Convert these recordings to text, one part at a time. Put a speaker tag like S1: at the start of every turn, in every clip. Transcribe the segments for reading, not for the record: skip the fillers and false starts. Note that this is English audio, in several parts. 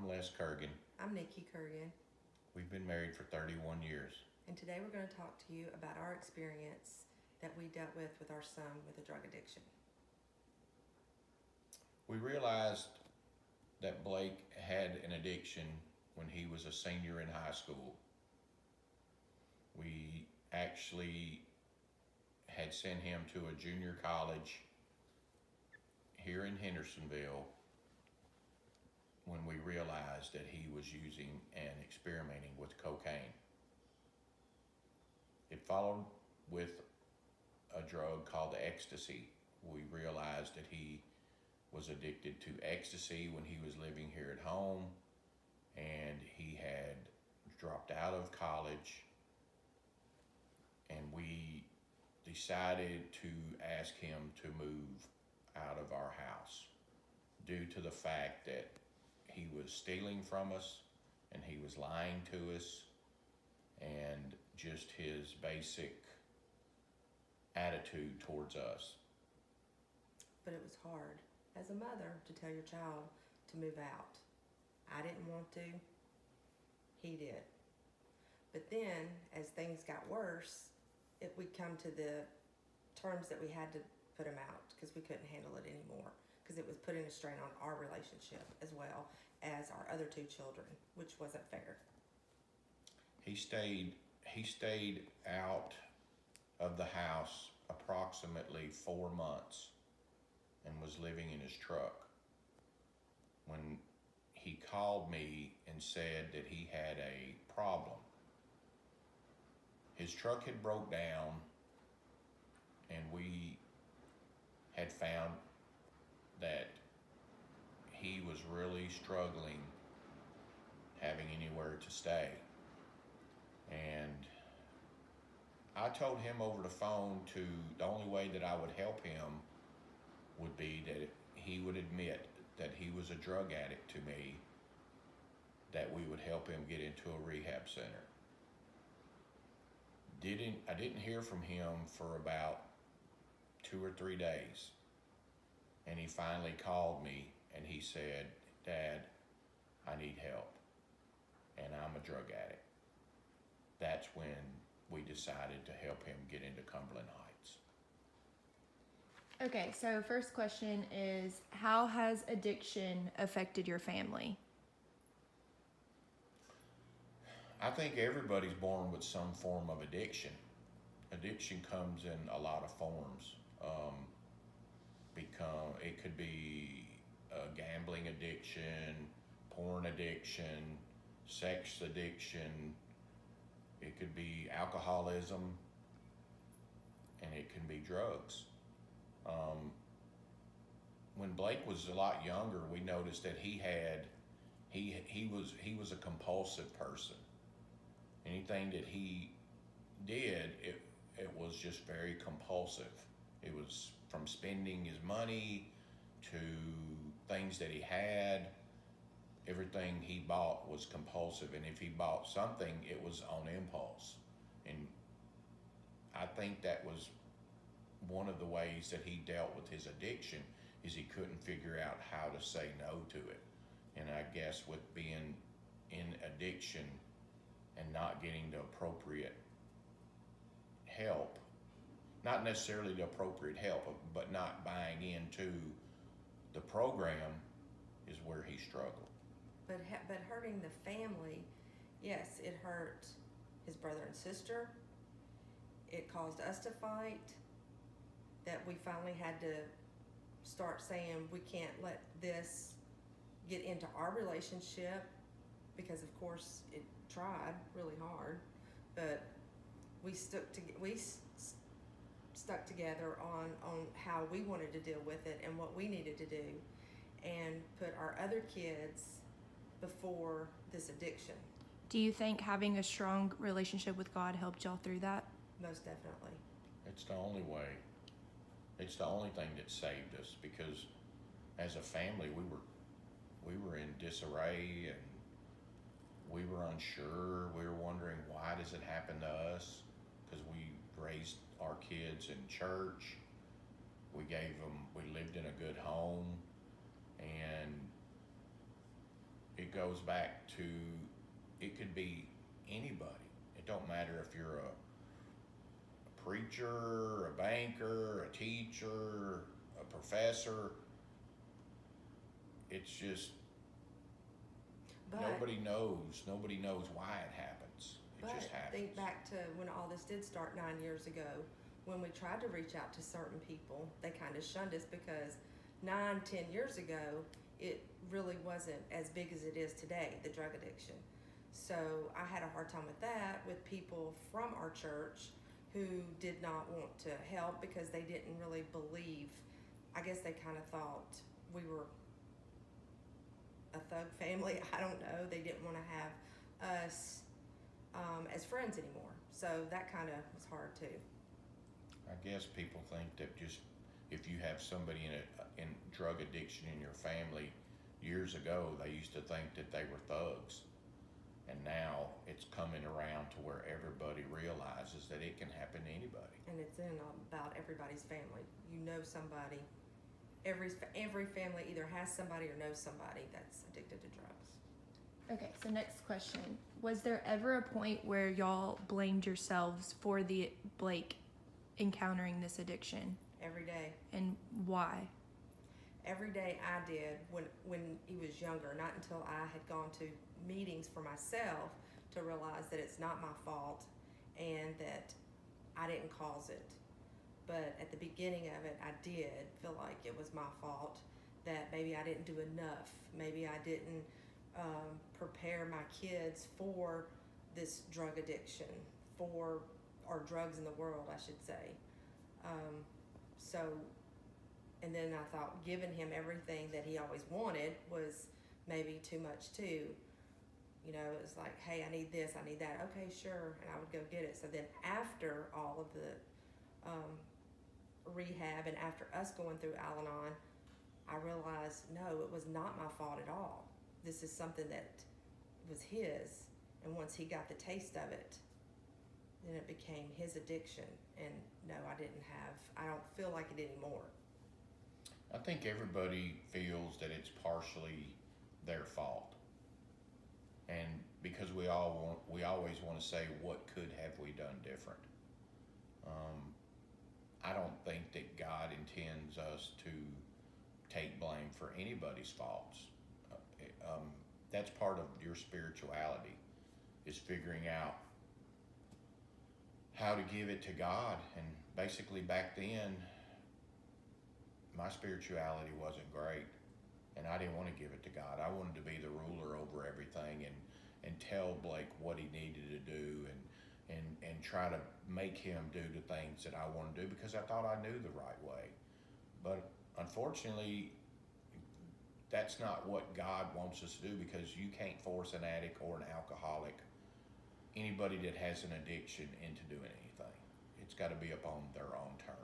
S1: I'm Les Kurgan.
S2: I'm Nikki Kurgan,
S1: We've been married for 31 years.
S2: and today we're going to talk to you about our experience that we dealt with our son with a drug addiction.
S1: We realized that Blake had an addiction when he was a senior in high school. We actually had sent him to a junior college here in Hendersonville when we realized that he was using and experimenting with cocaine. It followed with a drug called ecstasy. We realized that he was addicted to ecstasy when he was living here at home, and he had dropped out of college, and we decided to ask him to move out of our house due to the fact that he was stealing from us and he was lying to us, and just his basic attitude towards us.
S2: But it was hard as a mother to tell your child to move out. I didn't want to. He did. But then, as things got worse, we'd come to the terms that we had to put him out because we couldn't handle it anymore, because it was putting a strain on our relationship as well as our other two children, which wasn't fair.
S1: He stayed out of the house approximately 4 months and was living in his truck. When he called me and said that he had a problem, his truck had broke down, and we had found that he was really struggling having anywhere to stay. And I told him over the phone the only way that I would help him would be that he would admit that he was a drug addict to me, that we would help him get into a rehab center. I didn't hear from him for about 2 or 3 days. And he finally called me and he said, "Dad, I need help, and I'm a drug addict." That's when we decided to help him get into Cumberland Heights.
S3: Okay, so first question is, how has addiction affected your family?
S1: I think everybody's born with some form of addiction. Addiction comes in a lot of forms. It could be a gambling addiction, porn addiction, sex addiction. It could be alcoholism, and it can be drugs. When Blake was a lot younger, we noticed that he was a compulsive person. Anything that he did, it was just very compulsive. It was from spending his money to things that he had. Everything he bought was compulsive, and if he bought something, it was on impulse. And I think that was one of the ways that he dealt with his addiction, is he couldn't figure out how to say no to it. And I guess with being in addiction and not getting the appropriate help, not necessarily the appropriate help, but not buying into the program, is where he struggled.
S2: But hurting the family, yes, it hurt his brother and sister. It caused us to fight, that we finally had to start saying we can't let this get into our relationship, because of course it tried really hard, but we stuck together on how we wanted to deal with it and what we needed to do, and put our other kids before this addiction.
S3: Do you think having a strong relationship with God helped y'all through that?
S2: Most definitely.
S1: It's the only way. It's the only thing that saved us, because as a family we were in disarray, and we were unsure. We were wondering, why does it happen to us? Because we raised our kids in church. We lived in a good home, and it goes back to, it could be anybody. It don't matter if you're a preacher, a banker, a teacher, a professor. It's just,
S2: But,
S1: nobody knows why it happens. It
S2: but
S1: just happens.
S2: think back to when all this did start 9 years ago, when we tried to reach out to certain people, they kind of shunned us because 9, 10 years ago, it really wasn't as big as it is today, the drug addiction. So I had a hard time with that, with people from our church who did not want to help because they didn't really believe. I guess they kind of thought we were a thug family. I don't know. They didn't want to have us as friends anymore. So that kind of was hard too.
S1: I guess people think that just if you have somebody in drug addiction in your family, years ago they used to think that they were thugs, and now it's coming around to where everybody realizes that it can happen to anybody.
S2: And it's in about everybody's family. You know somebody. Every family either has somebody or knows somebody that's addicted to drugs.
S3: Okay, so next question. Was there ever a point where y'all blamed yourselves for the Blake encountering this addiction?
S2: Every day.
S3: And why?
S2: Every day I did when he was younger, not until I had gone to meetings for myself to realize that it's not my fault and that I didn't cause it. But at the beginning of it, I did feel like it was my fault, that maybe I didn't do enough. Maybe I didn't prepare my kids for this drug addiction, or drugs in the world, I should say. And then I thought giving him everything that he always wanted was maybe too much too. You know, it was like, hey, I need this, I need that. Okay, sure, and I would go get it. So then after all of the rehab and after us going through Al-Anon, I realized, no, it was not my fault at all. This is something that was his, and once he got the taste of it, then it became his addiction. And no, I don't feel like it anymore.
S1: I think everybody feels that it's partially their fault, and because we always want to say, what could have we done different? I don't think that God intends us to take blame for anybody's faults. That's part of your spirituality, is figuring out how to give it to God. And basically back then, my spirituality wasn't great, and I didn't want to give it to God. I wanted to be the ruler over everything and tell Blake what he needed to do and try to make him do the things that I want to do because I thought I knew the right way. But unfortunately, that's not what God wants us to do, because you can't force an addict or an alcoholic, anybody that has an addiction, into doing anything. It's got to be upon their own terms.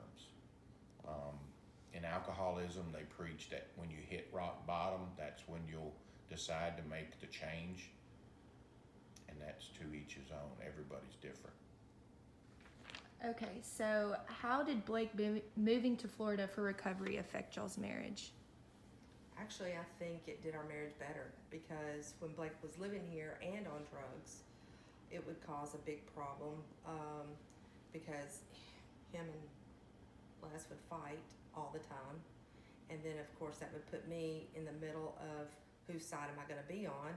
S1: In alcoholism, they preach that when you hit rock bottom, that's when you'll decide to make the change. And that's to each his own. Everybody's different.
S3: Okay, so how did Blake moving to Florida for recovery affect y'all's marriage?
S2: Actually, I think it did our marriage better, because when Blake was living here and on drugs, it would cause a big problem, because him and Les would fight all the time. And then, of course, that would put me in the middle of whose side am I going to be on?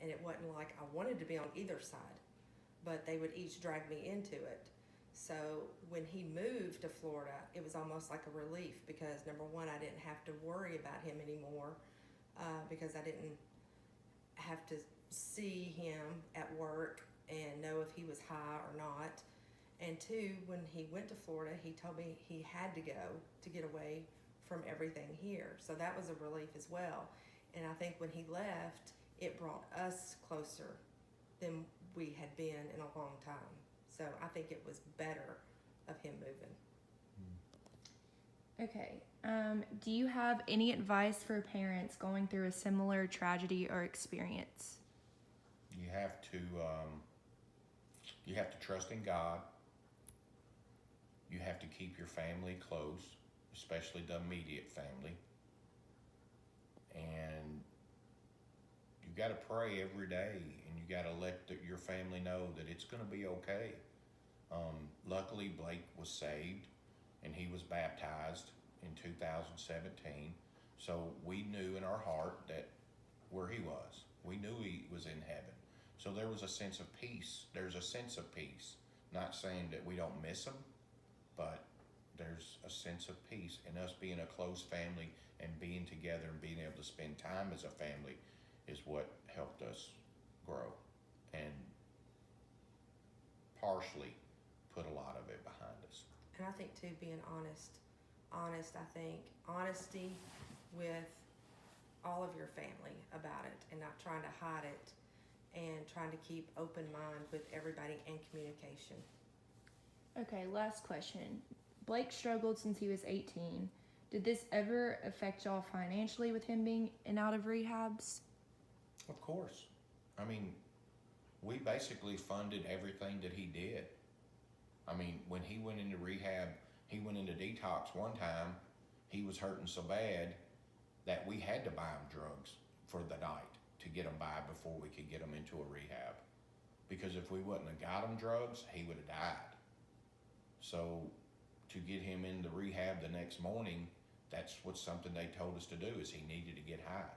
S2: And it wasn't like I wanted to be on either side, but they would each drag me into it. So when he moved to Florida, it was almost like a relief, because number one, I didn't have to worry about him anymore, because I didn't have to see him at work and know if he was high or not. And two, when he went to Florida, he told me he had to go to get away from everything here. So that was a relief as well. And I think when he left, it brought us closer than we had been in a long time. So I think it was better of him moving.
S3: Okay. Do you have any advice for parents going through a similar tragedy or experience?
S1: You have to trust in God. You have to keep your family close, especially the immediate family. And you got to pray every day, and you got to let your family know that it's going to be okay. Luckily, Blake was saved, and he was baptized in 2017. So we knew in our heart that where he was, we knew he was in heaven. So there was a sense of peace. There's a sense of peace. Not saying that we don't miss him, but there's a sense of peace. And us being a close family and being together and being able to spend time as a family is what helped us grow and partially put a lot of it behind us.
S2: And I think too, being honest, I think honesty with all of your family about it and not trying to hide it and trying to keep open mind with everybody and communication.
S3: Okay, last question. Blake struggled since he was 18. Did this ever affect y'all financially with him being in out of rehabs?
S1: Of course. I mean, we basically funded everything that he did. I mean, when he went into rehab, he went into detox one time, he was hurting so bad that we had to buy him drugs for the night to get him by before we could get him into a rehab. Because if we wouldn't have got him drugs, he would have died. So to get him in the rehab the next morning, that's what something they told us to do, is he needed to get high.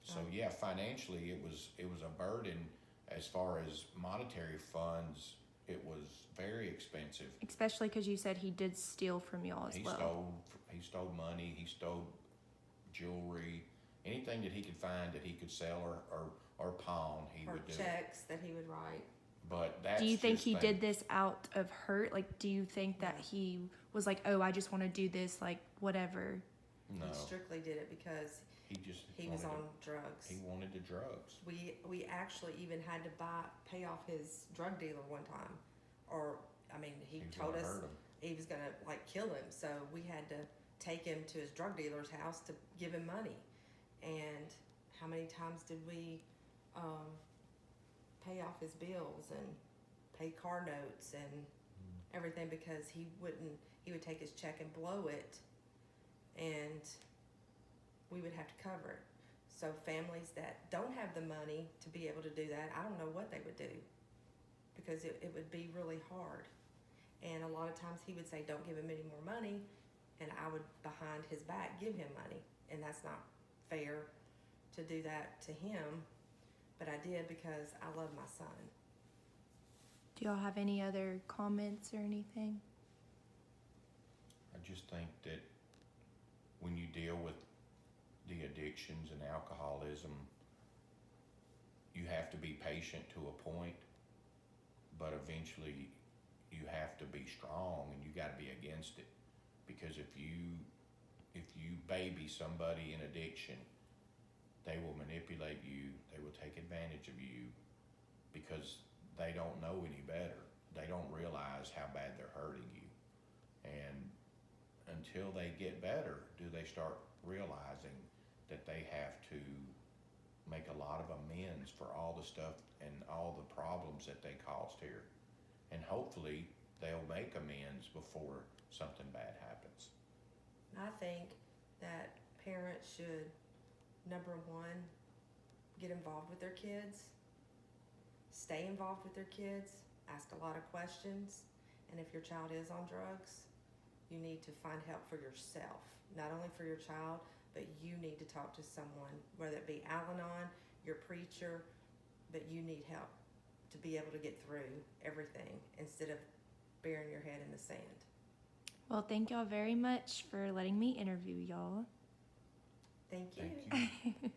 S1: So yeah, financially it was a burden. As far as monetary funds, it was very expensive.
S3: Especially because you said he did steal from y'all as well.
S1: He stole money, he stole jewelry, anything that he could find that he could sell or pawn, he
S2: Or
S1: would do.
S2: checks that he would write.
S1: But that's
S3: Do you think
S1: just
S3: he
S1: thing-
S3: did this out of hurt? Like, do you think that he was like, oh, I just want to do this, like, whatever?
S1: No,
S2: He strictly did it because
S1: he
S2: was
S1: wanted
S2: on drugs.
S1: He wanted the drugs.
S2: We actually even had to pay off his drug dealer one time, or I mean, he
S1: was
S2: told
S1: gonna
S2: us
S1: hurt him.
S2: he was gonna like kill him. So we had to take him to his drug dealer's house to give him money. And how many times did we pay off his bills and pay car notes and everything because he would take his check and blow it, and we would have to cover it. So families that don't have the money to be able to do that, I don't know what they would do, because it would be really hard. And a lot of times he would say, don't give him any more money, and I would behind his back give him money, and that's not fair to do that to him, but I did because I love my son.
S3: Do y'all have any other comments or anything?
S1: I just think that when you deal with the addictions and alcoholism, you have to be patient to a point, but eventually you have to be strong and you got to be against it. Because if you baby somebody in addiction, they will manipulate you, they will take advantage of you, because they don't know any better. They don't realize how bad they're hurting you. And until they get better, do they start realizing that they have to make a lot of amends for all the stuff and all the problems that they caused here. And hopefully they'll make amends before something bad happens.
S2: I think that parents should, number one, get involved with their kids, stay involved with their kids, ask a lot of questions, and if your child is on drugs, you need to find help for yourself. Not only for your child, but you need to talk to someone, whether it be Al-Anon, your preacher, but you need help to be able to get through everything instead of burying your head in the sand.
S3: Well, thank y'all very much for letting me interview y'all.
S2: Thank you.
S1: Thank you.